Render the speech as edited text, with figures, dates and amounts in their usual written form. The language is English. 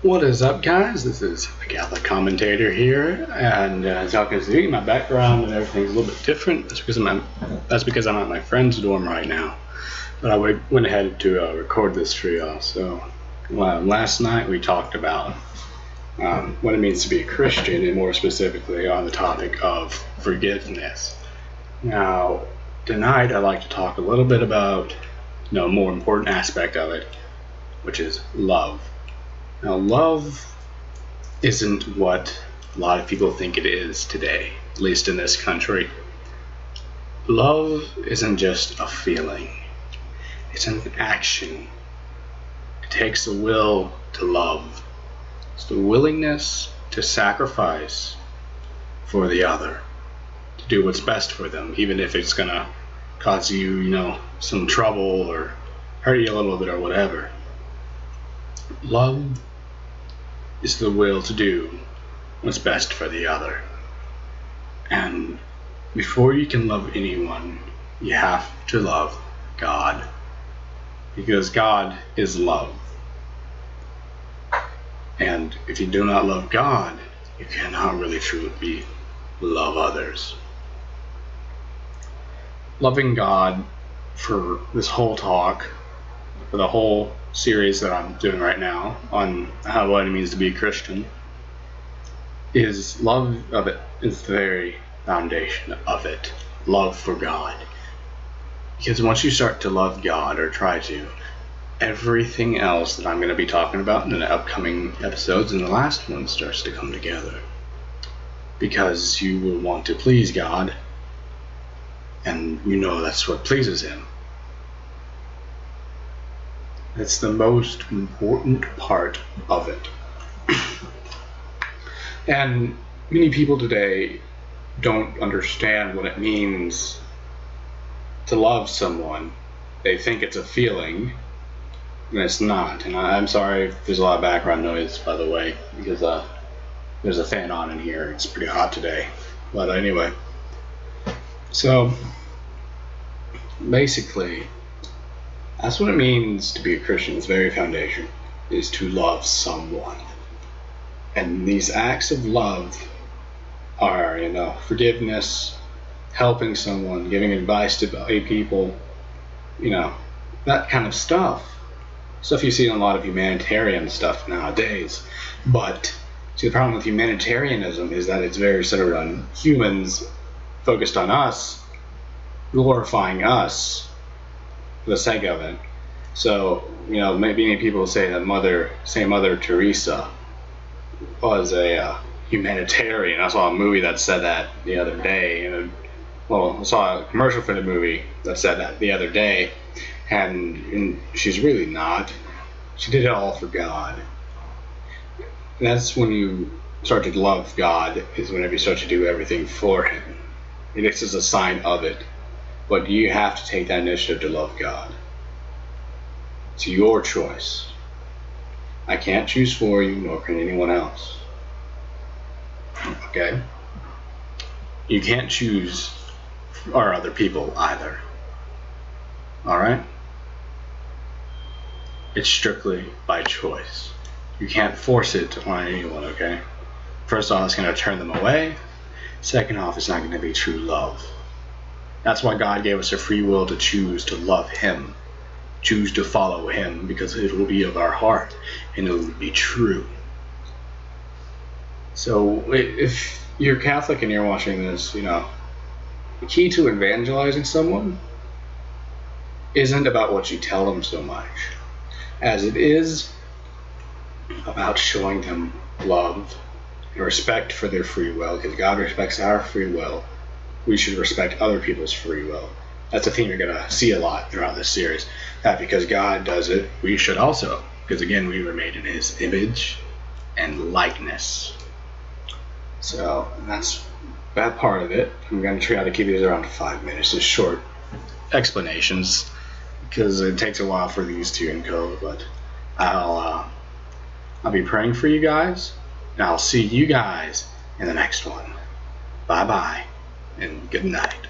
What is up, guys? This is the Catholic Commentator here, and as y'all can see, my background and everything's a little bit different. That's because I'm at my friend's dorm right now. But I went ahead to record this for y'all. So, last night we talked about what it means to be a Christian, and more specifically on the topic of forgiveness. Now, tonight I'd like to talk a little bit about, a more important aspect of it, which is love. Now, love isn't what a lot of people think it is today, at least in this country. Love isn't just a feeling, it's an action. It takes the will to love. It's the willingness to sacrifice for the other, to do what's best for them, even if it's gonna cause you, some trouble or hurt you a little bit or whatever. Love is the will to do what's best for the other. And before you can love anyone, you have to love God, because God is love. And if you do not love God, you cannot really truly love others. Loving God, for this whole talk, for the whole series that I'm doing right now on what it means to be a Christian, is love of it is the very foundation of it. Love for God. Because once you start to love God, or try to, everything else that I'm going to be talking about in the upcoming episodes and the last one starts to come together. Because you will want to please God, and that's what pleases Him. It's the most important part of it. And many people today don't understand what it means to love someone. They think it's a feeling, and it's not. And I'm sorry if there's a lot of background noise, by the way, because there's a fan on in here. It's pretty hot today. But anyway, so basically, that's what it means to be a Christian. Its very foundation is to love someone. And these acts of love are, forgiveness, helping someone, giving advice to people, that kind of stuff. Stuff you see in a lot of humanitarian stuff nowadays. But see, the problem with humanitarianism is that it's very centered on humans, focused on us, glorifying us for the sake of it. So, many people say that Mother Teresa was a humanitarian. I saw a movie that said that the other day. I saw a commercial for the movie that said that the other day, and she's really not. She did it all for God. And that's when you start to love God, is whenever you start to do everything for Him. And this is a sign of it. But you have to take that initiative to love God. It's your choice. I can't choose for you, nor can anyone else. Okay? You can't choose our other people either. Alright? It's strictly by choice. You can't force it on anyone, okay? First off, it's going to turn them away. Second off, it's not going to be true love. That's why God gave us a free will to choose to love Him, choose to follow Him, because it will be of our heart and it will be true. So if you're Catholic and you're watching this, the key to evangelizing someone isn't about what you tell them so much as it is about showing them love and respect for their free will, because God respects our free will. We should respect other people's free will. That's a theme you're going to see a lot throughout this series. That because God does it, we should also. Because again, we were made in His image and likeness. So that's that part of it. I'm going to try to keep these around 5 minutes, just short explanations, because it takes a while for these to encode. But I'll be praying for you guys, and I'll see you guys in the next one. Bye bye. And good night.